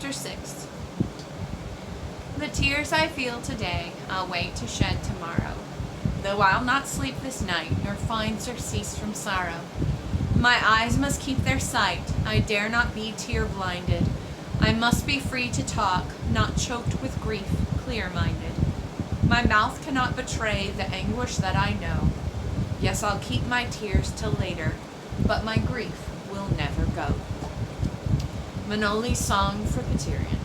Chapter 6. The tears I feel today, I'll wait to shed tomorrow, though I'll not sleep this night, nor find surcease from sorrow. My eyes must keep their sight, I dare not be tear-blinded. I must be free to talk, not choked with grief, clear-minded. My mouth cannot betray the anguish that I know. Yes, I'll keep my tears till later, but my grief will never go. Manoli's Song for Pitarion.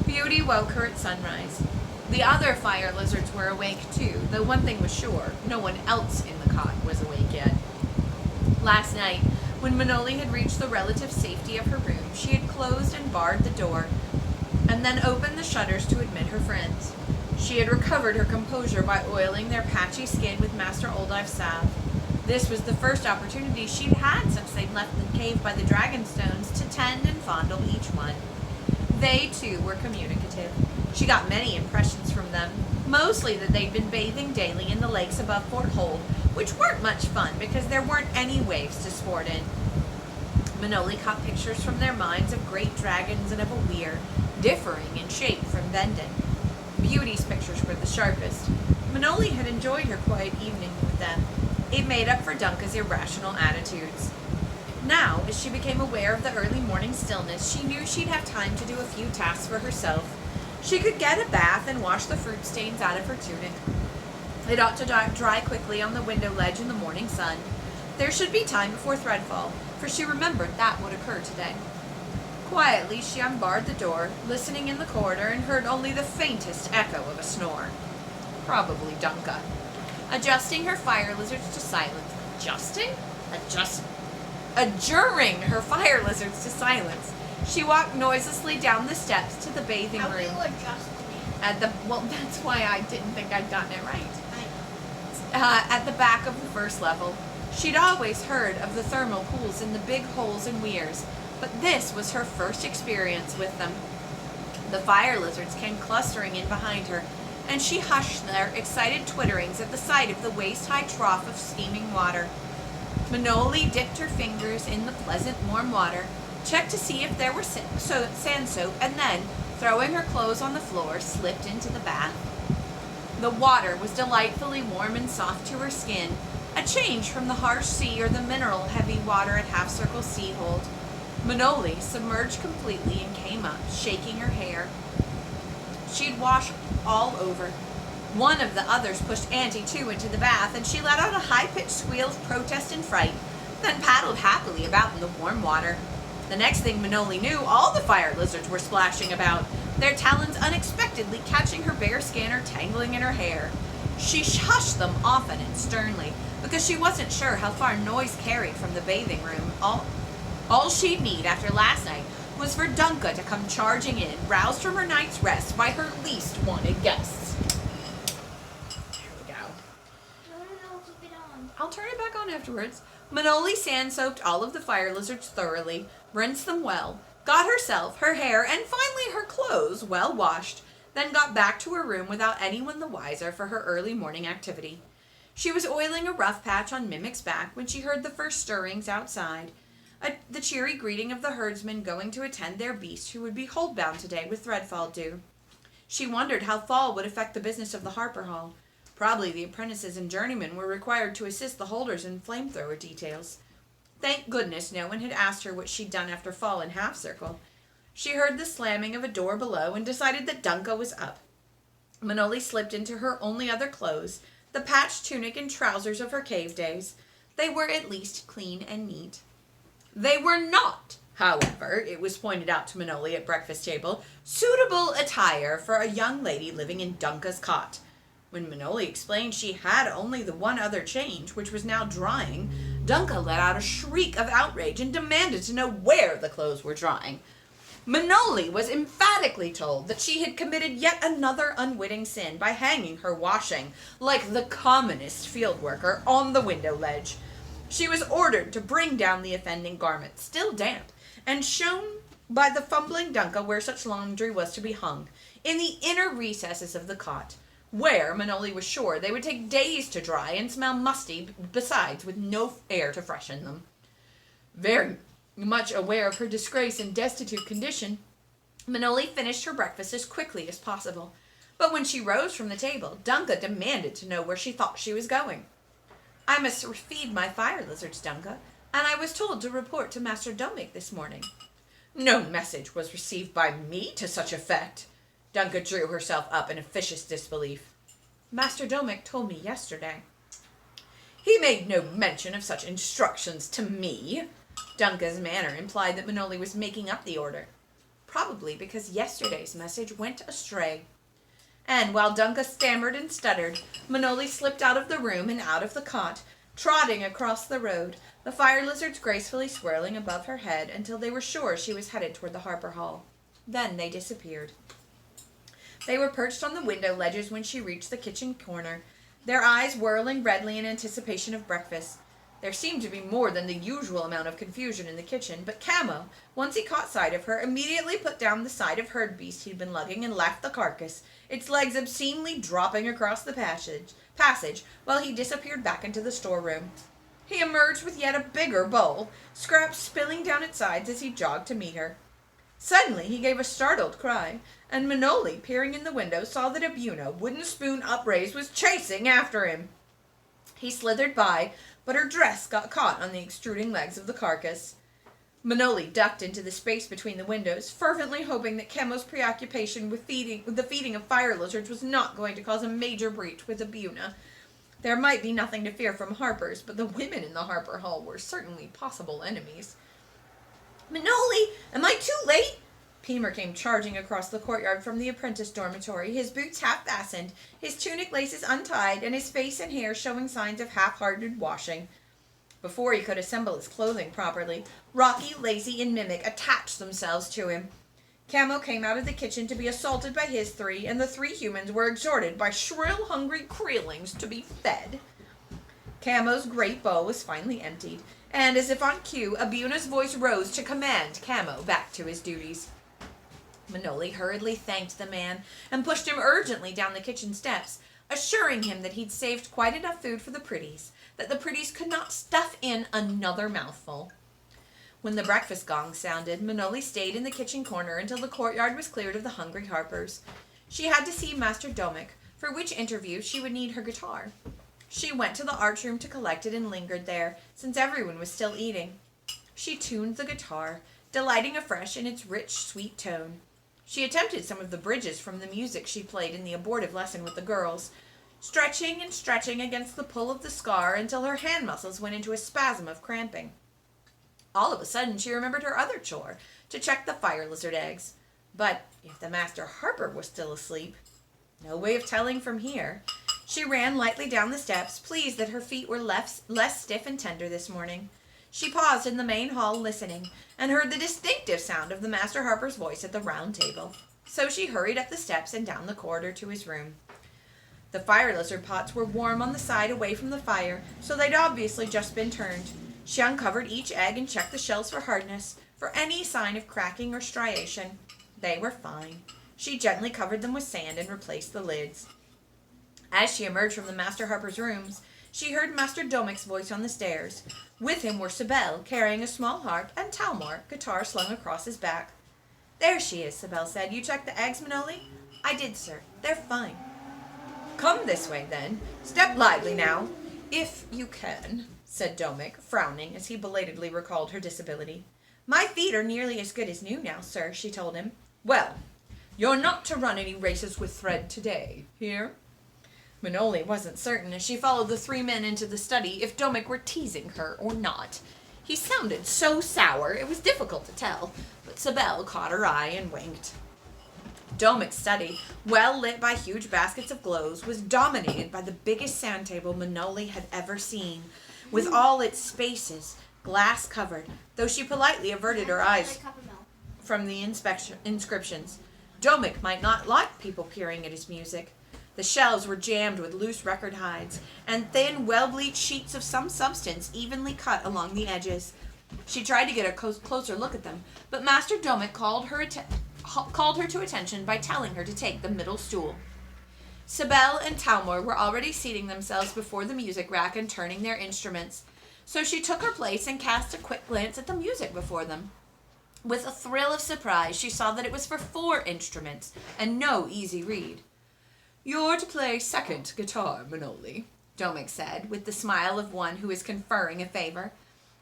Beauty woke her at sunrise. The other fire lizards were awake too, though one thing was sure, no one else in the cot was awake yet. Last night, when Manoli had reached the relative safety of her room, she had closed and barred the door, and then opened the shutters to admit her friends. She had recovered her composure by oiling their patchy skin with Master Oldive's salve. This was the first opportunity she'd had since they'd left the cave by the Dragonstones to tend and fondle each one. They, too, were communicative. She got many impressions from them, mostly that they'd been bathing daily in the lakes above Fort Hold, which weren't much fun because there weren't any waves to sport in. Manoli caught pictures from their minds of great dragons and of a weir, differing in shape from Vendon. Beauty's pictures were the sharpest. Manoli had enjoyed her quiet evening with them. It made up for Dunca's irrational attitudes. Now, as she became aware of the early morning stillness, she knew she'd have time to do a few tasks for herself. She could get a bath and wash the fruit stains out of her tunic. It ought to dry quickly on the window ledge in the morning sun. There should be time before threadfall, for she remembered that would occur today. Quietly, she unbarred the door, listening in the corridor, and heard only the faintest echo of a snore. Probably Dunca. Adjusting her fire lizards to silence. Adjuring her fire lizards to silence, she walked noiselessly down the steps to the bathing room. How do you adjust me? Well, that's why I didn't think I'd gotten it right. At the back of the first level. She'd always heard of the thermal pools in the big holes and weirs, but this was her first experience with them. The fire lizards came clustering in behind her, and she hushed their excited twitterings at the sight of the waist-high trough of steaming water. Manoli dipped her fingers in the pleasant warm water, checked to see if there were sand soap, and then, throwing her clothes on the floor, slipped into the bath. The water was delightfully warm and soft to her skin, a change from the harsh sea or the mineral-heavy water at Half Circle Seahold. Manoli submerged completely and came up, shaking her hair. She'd wash all over. One of the others pushed Auntie, too, into the bath, and she let out a high-pitched squeal of protest and fright, then paddled happily about in the warm water. The next thing Manoli knew, all the fire lizards were splashing about, their talons unexpectedly catching her bare skin or tangling in her hair. She hushed them often and sternly, because she wasn't sure how far noise carried from the bathing room. All she'd need after last night was for Dunca to come charging in, roused from her night's rest by her least wanted guests. There we go. I'll keep it on. I'll turn it back on afterwards. Manoli sand-soaped all of the fire lizards thoroughly, rinsed them well, got herself, her hair, and finally her clothes well washed, then got back to her room without anyone the wiser for her early morning activity. She was oiling a rough patch on Mimic's back when she heard the first stirrings outside. The cheery greeting of the herdsmen going to attend their beast who would be hold-bound today with threadfall due. She wondered how fall would affect the business of the Harper Hall. Probably the apprentices and journeymen were required to assist the holders in flamethrower details. Thank goodness no one had asked her what she'd done after fall in Half Circle. She heard the slamming of a door below and decided that Dunca was up. Manoli slipped into her only other clothes, the patched tunic and trousers of her cave days. They were at least clean and neat. They were not, however, it was pointed out to Manoli at breakfast table, suitable attire for a young lady living in Dunca's cot. When Manoli explained she had only the one other change, which was now drying, Dunca let out a shriek of outrage and demanded to know where the clothes were drying. Manoli was emphatically told that she had committed yet another unwitting sin by hanging her washing, like the commonest field worker, on the window ledge. She was ordered to bring down the offending garment, still damp, and shown by the fumbling Dunca where such laundry was to be hung, in the inner recesses of the cot, where, Manoli was sure, they would take days to dry and smell musty, besides, with no air to freshen them. Very Much aware of her disgrace and destitute condition, Manoli finished her breakfast as quickly as possible. But when she rose from the table, Dunga demanded to know where she thought she was going. "I must feed my fire lizards, Dunga, and I was told to report to Master Domik this morning." "No message was received by me to such effect." Dunga drew herself up in officious disbelief. "Master Domik told me yesterday." "He made no mention of such instructions to me." Dunga's manner implied that Manoli was making up the order. Probably because yesterday's message went astray. And while Dunga stammered and stuttered, Manoli slipped out of the room and out of the cot, trotting across the road, the fire lizards gracefully swirling above her head until they were sure she was headed toward the Harper Hall. Then they disappeared. They were perched on the window ledges when she reached the kitchen corner, their eyes whirling redly in anticipation of breakfast. There seemed to be more than the usual amount of confusion in the kitchen, but Camo, once he caught sight of her, immediately put down the side of herd beast he'd been lugging and left the carcass, its legs obscenely dropping across the passage while he disappeared back into the storeroom. He emerged with yet a bigger bowl, scraps spilling down its sides as he jogged to meet her. Suddenly he gave a startled cry, and Manoli, peering in the window, saw that Abuna, wooden spoon upraised, was chasing after him. He slithered by, but her dress got caught on the extruding legs of the carcass. Manoli ducked into the space between the windows, fervently hoping that Camo's preoccupation with the feeding of fire lizards was not going to cause a major breach with Abuna. There might be nothing to fear from Harper's, but the women in the Harper Hall were certainly possible enemies. "Manoli, am I too late?" Pemer came charging across the courtyard from the apprentice dormitory, his boots half-fastened, his tunic laces untied, and his face and hair showing signs of half-hearted washing. Before he could assemble his clothing properly, Rocky, Lazy, and Mimic attached themselves to him. Camo came out of the kitchen to be assaulted by his three, and the three humans were exhorted by shrill, hungry creelings to be fed. Camo's great bowl was finally emptied, and as if on cue, Abuna's voice rose to command Camo back to his duties. Manoli hurriedly thanked the man and pushed him urgently down the kitchen steps, assuring him that he'd saved quite enough food for the pretties, that the pretties could not stuff in another mouthful. When the breakfast gong sounded, Manoli stayed in the kitchen corner until the courtyard was cleared of the hungry Harpers. She had to see Master Domik, for which interview she would need her guitar. She went to the archroom to collect it and lingered there, since everyone was still eating. She tuned the guitar, delighting afresh in its rich, sweet tone. She attempted some of the bridges from the music she played in the abortive lesson with the girls, stretching and stretching against the pull of the scar until her hand muscles went into a spasm of cramping. All of a sudden she remembered her other chore, to check the fire lizard eggs. But if the Master Harper was still asleep, no way of telling from here. She ran lightly down the steps, pleased that her feet were less stiff and tender this morning. She paused in the main hall listening, and heard the distinctive sound of the Master Harper's voice at the round table. So she hurried up the steps and down the corridor to his room. The fire lizard pots were warm on the side away from the fire, so they'd obviously just been turned. She uncovered each egg and checked the shells for hardness, for any sign of cracking or striation. They were fine. She gently covered them with sand and replaced the lids. As she emerged from the Master Harper's rooms, she heard Master Domik's voice on the stairs. With him were Sibel, carrying a small harp, and Talmor, guitar slung across his back. "There she is," Sibel said. "You checked the eggs, Manoli?" "I did, sir. They're fine." "Come this way, then. Step lively now, if you can," said Domik, frowning as he belatedly recalled her disability. "My feet are nearly as good as new now, sir," she told him. "Well, you're not to run any races with thread today, hear?" Manoli wasn't certain, as she followed the three men into the study, if Domik were teasing her or not. He sounded so sour, it was difficult to tell, but Sibel caught her eye and winked. Domik's study, well lit by huge baskets of glows, was dominated by the biggest sand table Manoli had ever seen, with all its spaces glass-covered, though she politely averted her eyes from the inscriptions. Domik might not like people peering at his music. The shelves were jammed with loose record hides, and thin, well-bleached sheets of some substance evenly cut along the edges. She tried to get a closer look at them, but Master Domik called her to attention by telling her to take the middle stool. Sibel and Talmor were already seating themselves before the music rack and turning their instruments. So she took her place and cast a quick glance at the music before them. With a thrill of surprise, she saw that it was for 4 instruments, and no easy read. "You're to play second guitar, Manoli," Domek said, with the smile of one who is conferring a favor.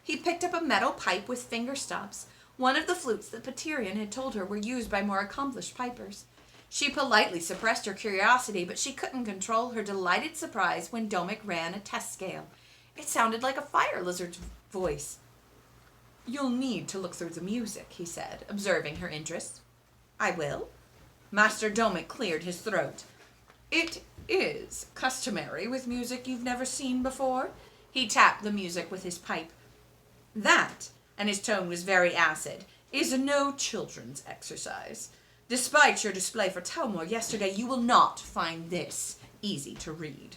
He picked up a metal pipe with finger stops, one of the flutes that Paterion had told her were used by more accomplished pipers. She politely suppressed her curiosity, but she couldn't control her delighted surprise when Domek ran a test scale. It sounded like a fire lizard's voice. "You'll need to look through the music," he said, observing her interest. "I will." Master Domek cleared his throat. "It is customary with music you've never seen before." He tapped the music with his pipe. "That," and his tone was very acid, "is no children's exercise. Despite your display for Talmor yesterday, you will not find this easy to read."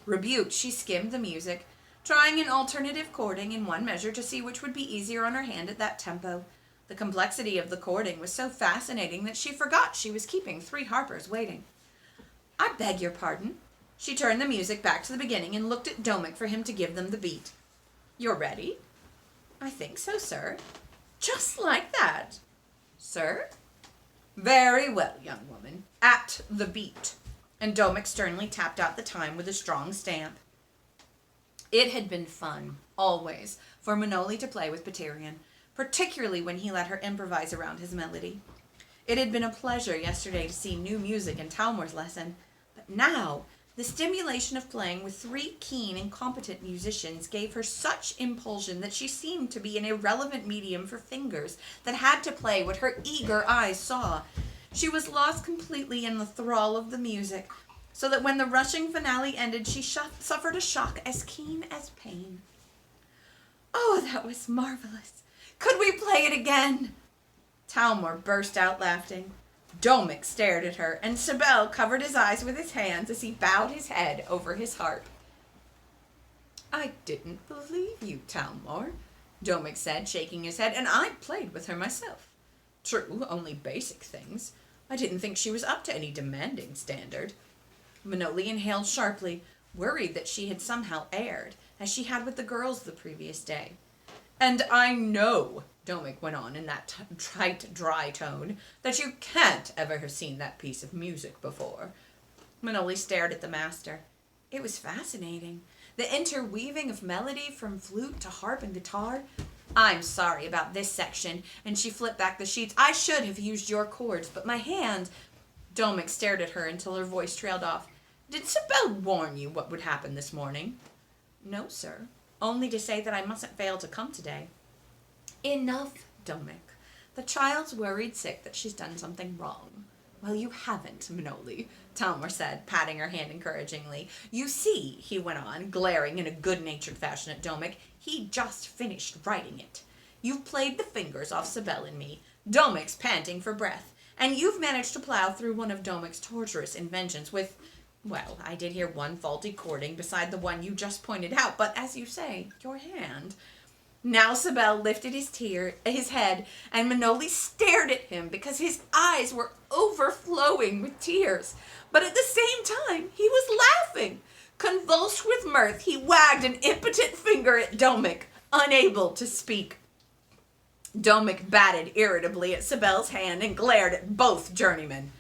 Rebuked, she skimmed the music, trying an alternative chording in one measure to see which would be easier on her hand at that tempo. The complexity of the chording was so fascinating that she forgot she was keeping 3 harpers waiting. "I beg your pardon." She turned the music back to the beginning and looked at Domek for him to give them the beat. "You're ready?" "I think so, sir." "Just like that." "Sir?" "Very well, young woman. At the beat." And Domek sternly tapped out the time with a strong stamp. It had been fun, always, for Manoli to play with Paterion, particularly when he let her improvise around his melody. It had been a pleasure yesterday to see new music in Talmor's lesson, but now the stimulation of playing with 3 keen and competent musicians gave her such impulsion that she seemed to be an irrelevant medium for fingers that had to play what her eager eyes saw. She was lost completely in the thrall of the music, so that when the rushing finale ended, she suffered a shock as keen as pain. "Oh, that was marvelous! Could we play it again?" Talmor burst out laughing. Domek stared at her, and Sibel covered his eyes with his hands as he bowed his head over his harp. "I didn't believe you, Talmor," Domek said, shaking his head, "and I played with her myself. True, only basic things. I didn't think she was up to any demanding standard." Manoli inhaled sharply, worried that she had somehow erred, as she had with the girls the previous day. "And I know," Domek went on in that trite, dry tone, "that you can't ever have seen that piece of music before." Manoli stared at the master. It was fascinating. The interweaving of melody from flute to harp and guitar. "I'm sorry about this section," and she flipped back the sheets. "I should have used your chords, but my hand—" Domek stared at her until her voice trailed off. "Did Sibel warn you what would happen this morning?" "No, sir. Only to say that I mustn't fail to come today." "Enough, Domek. The child's worried sick that she's done something wrong." "Well, you haven't, Manoli," Talmor said, patting her hand encouragingly. "You see," he went on, glaring in a good-natured fashion at Domek, "he just finished writing it. You've played the fingers off Sibel and me. Domek's panting for breath. And you've managed to plow through one of Domek's torturous inventions with... Well, I did hear one faulty chording beside the one you just pointed out, but as you say, your hand." Now Sibel lifted his head, and Manoli stared at him because his eyes were overflowing with tears. But at the same time, he was laughing. Convulsed with mirth, he wagged an impotent finger at Domek, unable to speak. Domek batted irritably at Sibel's hand and glared at both journeymen.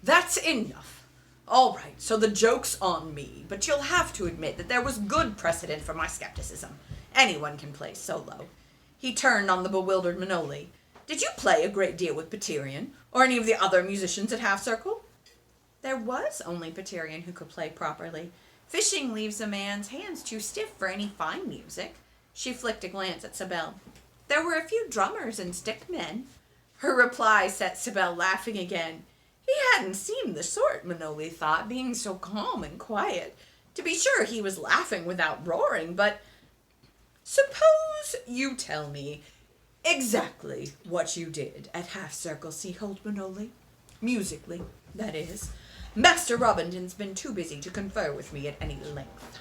"That's enough. All right, so the joke's on me, but you'll have to admit that there was good precedent for my skepticism. Anyone can play solo." He turned on the bewildered Manoli. "Did you play a great deal with Paterion, or any of the other musicians at Half Circle?" "There was only Paterion who could play properly. Fishing leaves a man's hands too stiff for any fine music." She flicked a glance at Sibel. "There were a few drummers and stickmen." Her reply set Sibel laughing again. He hadn't seemed the sort, Manoli thought, being so calm and quiet. To be sure, he was laughing without roaring, but... "Suppose you tell me exactly what you did at Half Circle Seahold, Manoli. Musically, that is. Master Robinton's been too busy to confer with me at any length."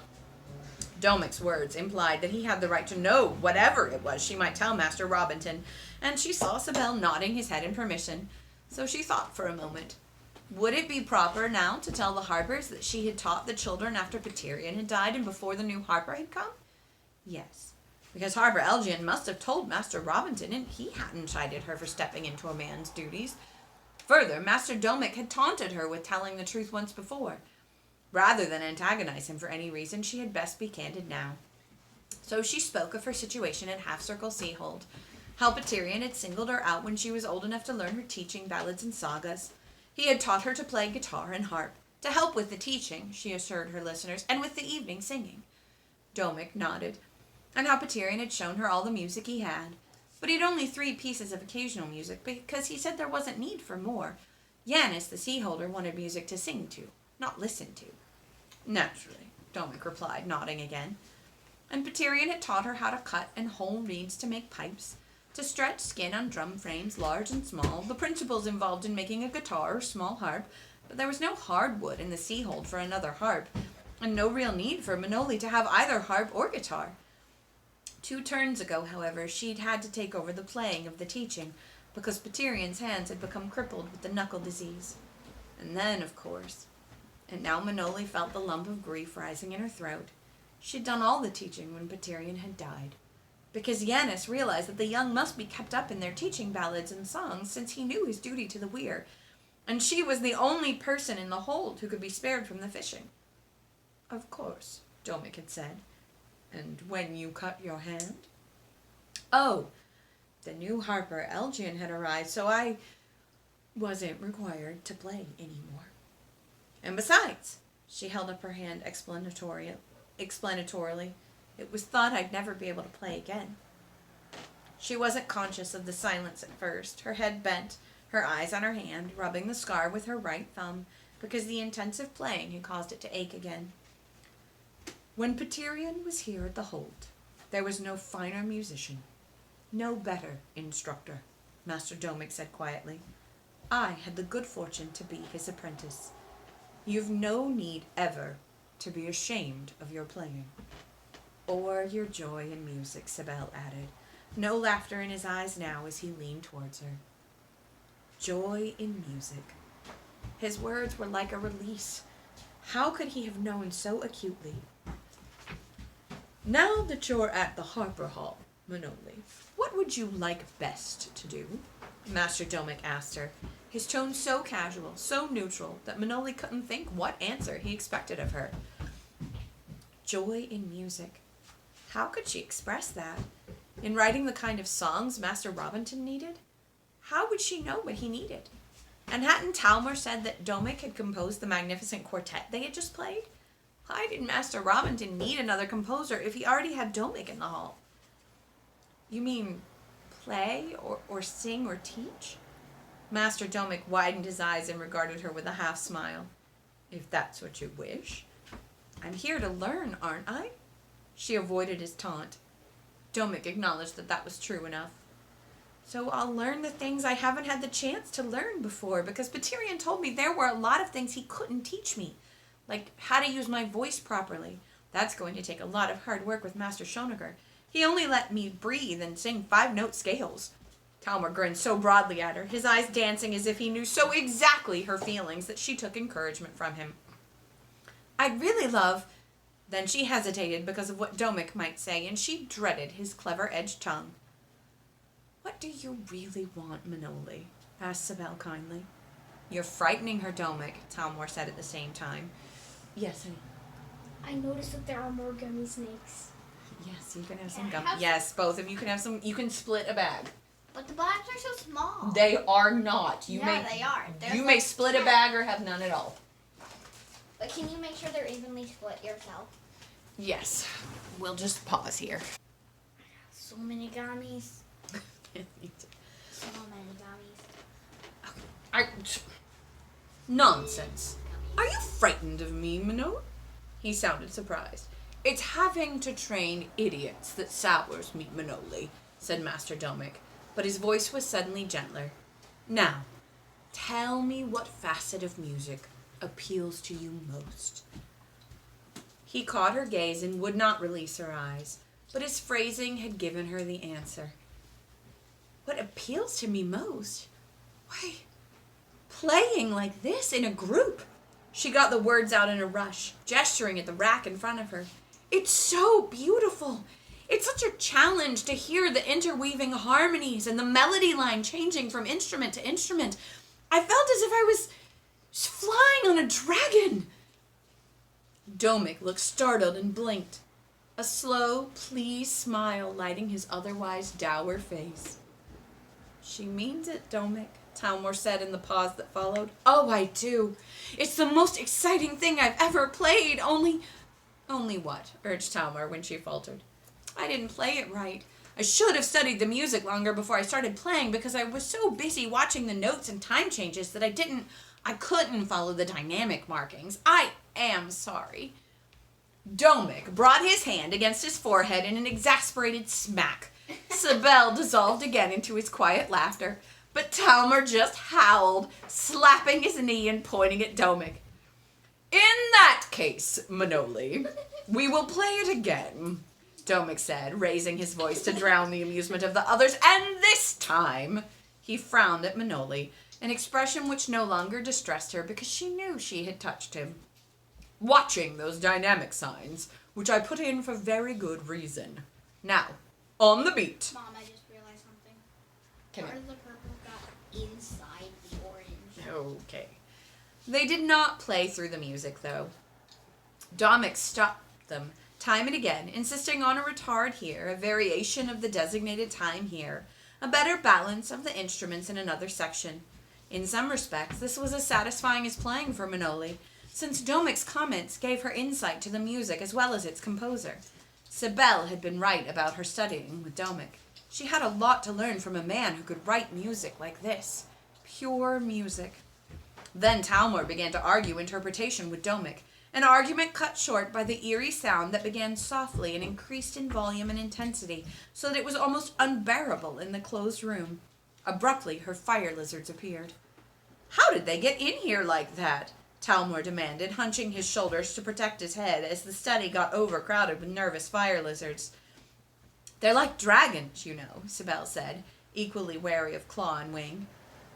Domek's words implied that he had the right to know whatever it was she might tell Master Robinton, and she saw Sibel nodding his head in permission, so she thought for a moment. Would it be proper now to tell the harpers that she had taught the children after Paterion had died and before the new harper had come? Yes, because Harper Elgin must have told Master Robinson, and he hadn't chided her for stepping into a man's duties. Further, Master Domick had taunted her with telling the truth once before. Rather than antagonize him for any reason, she had best be candid now. So she spoke of her situation at Half-Circle Seahold, how Petirian had singled her out when she was old enough to learn her teaching ballads and sagas. He had taught her to play guitar and harp, to help with the teaching, she assured her listeners, and with the evening singing. Domick nodded, and how Petirian had shown her all the music he had. But he had only 3 pieces of occasional music, because he said there wasn't need for more. Yanis, the Seaholder, wanted music to sing to, not listen to. Naturally, Domick replied, nodding again. And Petirian had taught her how to cut and whole reeds to make pipes, to stretch skin on drum frames, large and small, the principles involved in making a guitar or small harp, but there was no hardwood in the Seahold for another harp, and no real need for Manoli to have either harp or guitar. 2 turns ago, however, she'd had to take over the playing of the teaching, because Petirian's hands had become crippled with the knuckle disease. And then, of course, and now Manoli felt the lump of grief rising in her throat. She'd done all the teaching when Petirian had died, because Yanis realized that the young must be kept up in their teaching ballads and songs, since he knew his duty to the weir, and she was the only person in the hold who could be spared from the fishing. Of course, Domick had said. And when you cut your hand? Oh, the new Harper Elgin had arrived, so I wasn't required to play anymore. And besides, she held up her hand explanatorily, it was thought I'd never be able to play again. She wasn't conscious of the silence at first, her head bent, her eyes on her hand, rubbing the scar with her right thumb, because the intensive playing had caused it to ache again. When Petirian was here at the hold, there was no finer musician, no better instructor, Master Domick said quietly. I had the good fortune to be his apprentice. You've no need ever to be ashamed of your playing. Or your joy in music, Sibel added, no laughter in his eyes now as he leaned towards her. Joy in music. His words were like a release. How could he have known so acutely? Now that you're at the Harper Hall, Manoli, what would you like best to do? Master Domick asked her, his tone so casual, so neutral, that Manoli couldn't think what answer he expected of her. Joy in music. How could she express that? In writing the kind of songs Master Robinson needed? How would she know what he needed? And hadn't Talmor said that Domick had composed the magnificent quartet they had just played? Why did Master Robinson need another composer if he already had Domick in the hall? You mean play or sing or teach? Master Domick widened his eyes and regarded her with a half smile. If that's what you wish. I'm here to learn, aren't I? She avoided his taunt. Domick acknowledged that was true enough. So I'll learn the things I haven't had the chance to learn before, because Petirian told me there were a lot of things he couldn't teach me, like how to use my voice properly. That's going to take a lot of hard work with Master Schoeniger. He only let me breathe and sing 5-note scales. Talmor grinned so broadly at her, his eyes dancing as if he knew so exactly her feelings that she took encouragement from him. I'd really love... Then she hesitated because of what Domick might say, and she dreaded his clever-edged tongue. What do you really want, Manoli? Asked Sibel kindly. You're frightening her, Domick, Talmor said at the same time. Yes, honey. I noticed that there are more gummy snakes. Yes, you can have some gum. Yes, both of you can have some. You can split a bag. But the bags are so small. They are not. They are. You may split a bag or have none at all. But can you make sure they're evenly split yourself? Yes. We'll just pause here. So many gummies. So many gummies. Nonsense. Are you frightened of me, Minot? He sounded surprised. It's having to train idiots that sours me, Manoli, said Master Domick, but his voice was suddenly gentler. Now, tell me what facet of music appeals to you most. He caught her gaze and would not release her eyes, but his phrasing had given her the answer. What appeals to me most? Why, playing like this in a group. She got the words out in a rush, gesturing at the rack in front of her. It's so beautiful. It's such a challenge to hear the interweaving harmonies and the melody line changing from instrument to instrument. I felt as if I was flying on a dragon. Domik looked startled and blinked, a slow, pleased smile lighting his otherwise dour face. She means it, Domik, Talmor said in the pause that followed. Oh, I do. It's the most exciting thing I've ever played. Only what? Urged Talmor when she faltered. I didn't play it right. I should have studied the music longer before I started playing because I was so busy watching the notes and time changes that I couldn't follow the dynamic markings. I am sorry. Domik brought his hand against his forehead in an exasperated smack. Sibel dissolved again into his quiet laughter, but Talmor just howled, slapping his knee and pointing at Domik. In that case, Manoli, we will play it again, Domik said, raising his voice to drown the amusement of the others, and this time he frowned at Manoli, an expression which no longer distressed her because she knew she had touched him. Watching those dynamic signs, which I put in for very good reason. Now, on the beat. Mom, I just realized something. Come Part here. of the purple got inside the orange. Okay. They did not play through the music, though. Domik stopped them time and again, insisting on a retard here, a variation of the designated time here, a better balance of the instruments in another section. In some respects, this was as satisfying as playing for Manoli, since Domik's comments gave her insight to the music as well as its composer. Sibel had been right about her studying with Domik. She had a lot to learn from a man who could write music like this. Pure music. Then Talmor began to argue interpretation with Domik, an argument cut short by the eerie sound that began softly and increased in volume and intensity, so that it was almost unbearable in the closed room. Abruptly, her fire lizards appeared. How did they get in here like that? Talmor demanded, hunching his shoulders to protect his head as the study got overcrowded with nervous fire lizards. They're like dragons, you know, Sibel said, equally wary of claw and wing.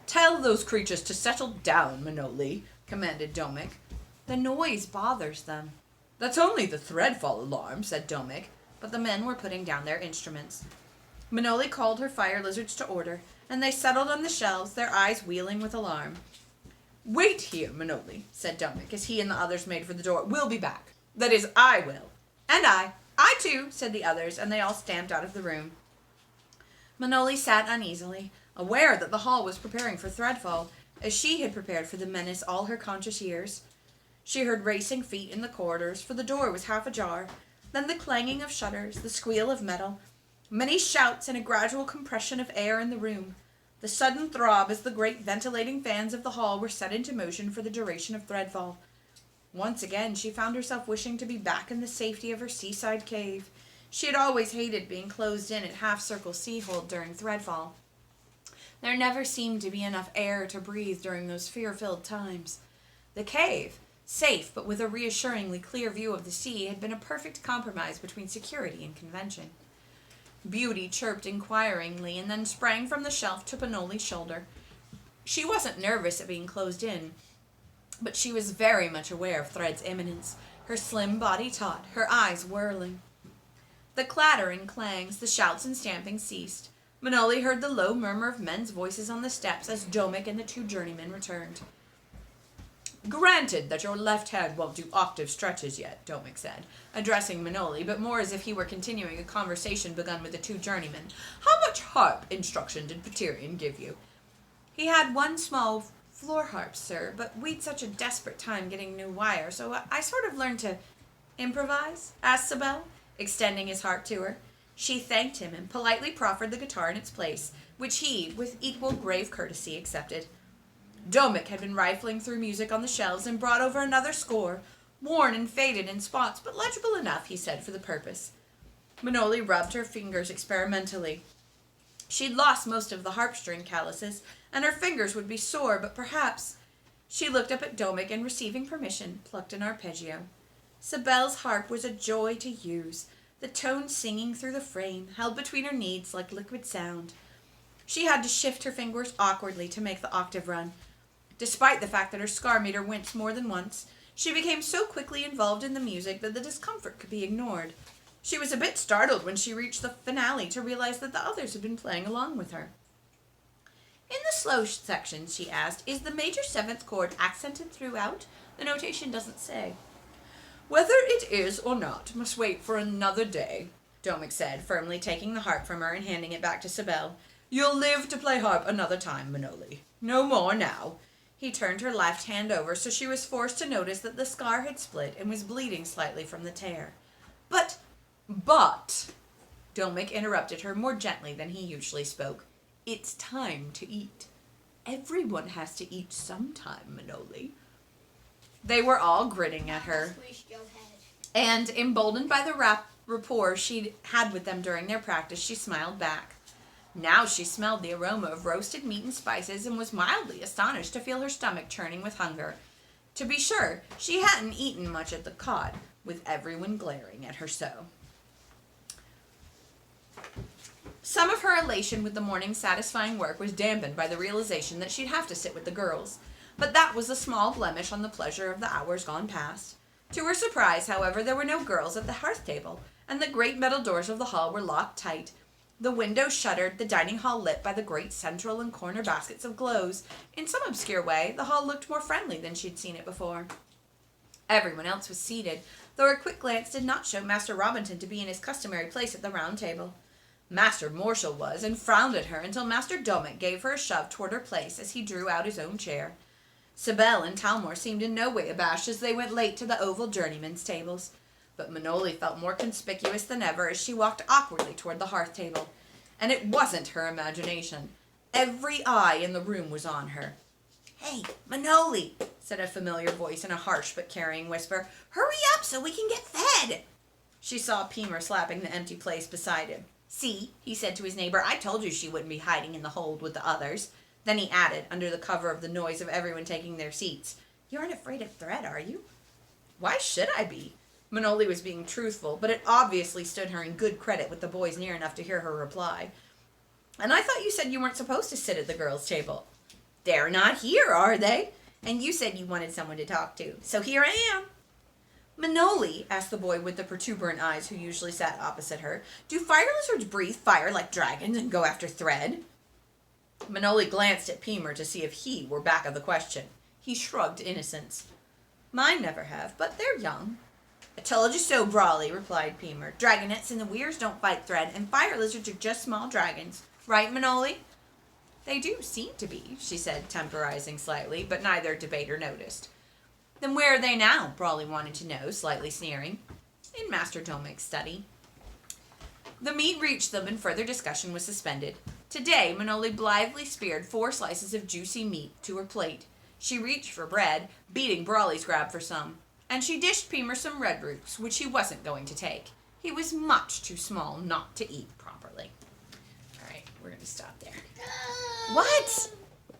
Tell those creatures to settle down, Manoli, commanded Domik. The noise bothers them. That's only the threadfall alarm, said Domik, but the men were putting down their instruments. Manoli called her fire lizards to order, and they settled on the shelves, their eyes wheeling with alarm. Wait here, Manoli, said Domik, as he and the others made for the door. We'll be back. That is, I will. And I. I too, said the others, and they all stamped out of the room. Manoli sat uneasily, aware that the hall was preparing for threadfall, as she had prepared for the menace all her conscious years. She heard racing feet in the corridors, for the door was half ajar, then the clanging of shutters, the squeal of metal, many shouts and a gradual compression of air in the room, the sudden throb as the great ventilating fans of the hall were set into motion for the duration of threadfall. Once again, she found herself wishing to be back in the safety of her seaside cave. She had always hated being closed in at half-circle sea-hold during threadfall. There never seemed to be enough air to breathe during those fear-filled times. The cave, safe but with a reassuringly clear view of the sea, had been a perfect compromise between security and convention. Beauty chirped inquiringly and then sprang from the shelf to Manoli's shoulder. She wasn't nervous at being closed in, but she was very much aware of Thread's imminence, her slim body taut, her eyes whirling. The clatter and clangs, the shouts and stamping ceased. Manoli heard the low murmur of men's voices on the steps as Domik and the two journeymen returned. Granted that your left hand won't do octave stretches yet, Domik said, addressing Manoli, but more as if he were continuing a conversation begun with the two journeymen. How much harp instruction did Peterian give you? He had one small floor harp, sir, but we'd such a desperate time getting new wire, so I sort of learned to improvise, asked Sibel, extending his harp to her. She thanked him and politely proffered the guitar in its place, which he, with equal grave courtesy, accepted. Domik had been rifling through music on the shelves and brought over another score, worn and faded in spots, but legible enough, he said, for the purpose. Manoli rubbed her fingers experimentally. She'd lost most of the harp string calluses, and her fingers would be sore, but perhaps... She looked up at Domik and, receiving permission, plucked an arpeggio. Sibel's harp was a joy to use, the tone singing through the frame, held between her knees like liquid sound. She had to shift her fingers awkwardly to make the octave run. Despite the fact that her scar made her wince more than once, she became so quickly involved in the music that the discomfort could be ignored. She was a bit startled when she reached the finale to realize that the others had been playing along with her. In the slow section, she asked, is the major seventh chord accented throughout? The notation doesn't say. Whether it is or not must wait for another day, Domic said, firmly taking the harp from her and handing it back to Sibel. You'll live to play harp another time, Manoli. No more now. He turned her left hand over, so she was forced to notice that the scar had split and was bleeding slightly from the tear. But, Domic interrupted her more gently than he usually spoke. It's time to eat. Everyone has to eat sometime, Manoli. They were all grinning at her, and emboldened by the rapport she'd had with them during their practice, she smiled back. Now she smelled the aroma of roasted meat and spices and was mildly astonished to feel her stomach churning with hunger. To be sure, she hadn't eaten much at the cot, with everyone glaring at her so. Some of her elation with the morning's satisfying work was dampened by the realization that she'd have to sit with the girls, but that was a small blemish on the pleasure of the hours gone past. To her surprise, however, there were no girls at the hearth table, and the great metal doors of the hall were locked tight. The windows shuttered, the dining hall lit by the great central and corner baskets of glows. In some obscure way, the hall looked more friendly than she'd seen it before. Everyone else was seated, though her quick glance did not show Master Robinson to be in his customary place at the round table. Master Marshall was, and frowned at her until Master Domic gave her a shove toward her place as he drew out his own chair. Sibel and Talmor seemed in no way abashed as they went late to the oval journeymen's tables, but Manoli felt more conspicuous than ever as she walked awkwardly toward the hearth table. And it wasn't her imagination. Every eye in the room was on her. Hey, Manoli, said a familiar voice in a harsh but carrying whisper. Hurry up so we can get fed. She saw Peemer slapping the empty place beside him. See, he said to his neighbor, I told you she wouldn't be hiding in the hold with the others. Then he added, under the cover of the noise of everyone taking their seats, You aren't afraid of Thread, are you? Why should I be? Manoli was being truthful, but it obviously stood her in good credit with the boys near enough to hear her reply. And I thought you said you weren't supposed to sit at the girls' table. They're not here, are they? And you said you wanted someone to talk to, so here I am. Manoli, asked the boy with the protuberant eyes who usually sat opposite her, do fire lizards breathe fire like dragons and go after Thread? Manoli glanced at Peemer to see if he were back of the question. He shrugged innocence. Mine never have, but they're young. I told you so, Brawley, replied Peemer. Dragonettes and the Weirs don't fight Thread, and fire lizards are just small dragons. Right, Manoli? They do seem to be, she said, temporizing slightly, but neither debater noticed. Then where are they now? Brawley wanted to know, slightly sneering. In Master Domic's study. The meat reached them and further discussion was suspended. Today, Manoli blithely speared 4 slices of juicy meat to her plate. She reached for bread, beating Brawley's grab for some. And she dished Peemer some red roots, which he wasn't going to take. He was much too small not to eat properly. All right, we're going to stop there. What?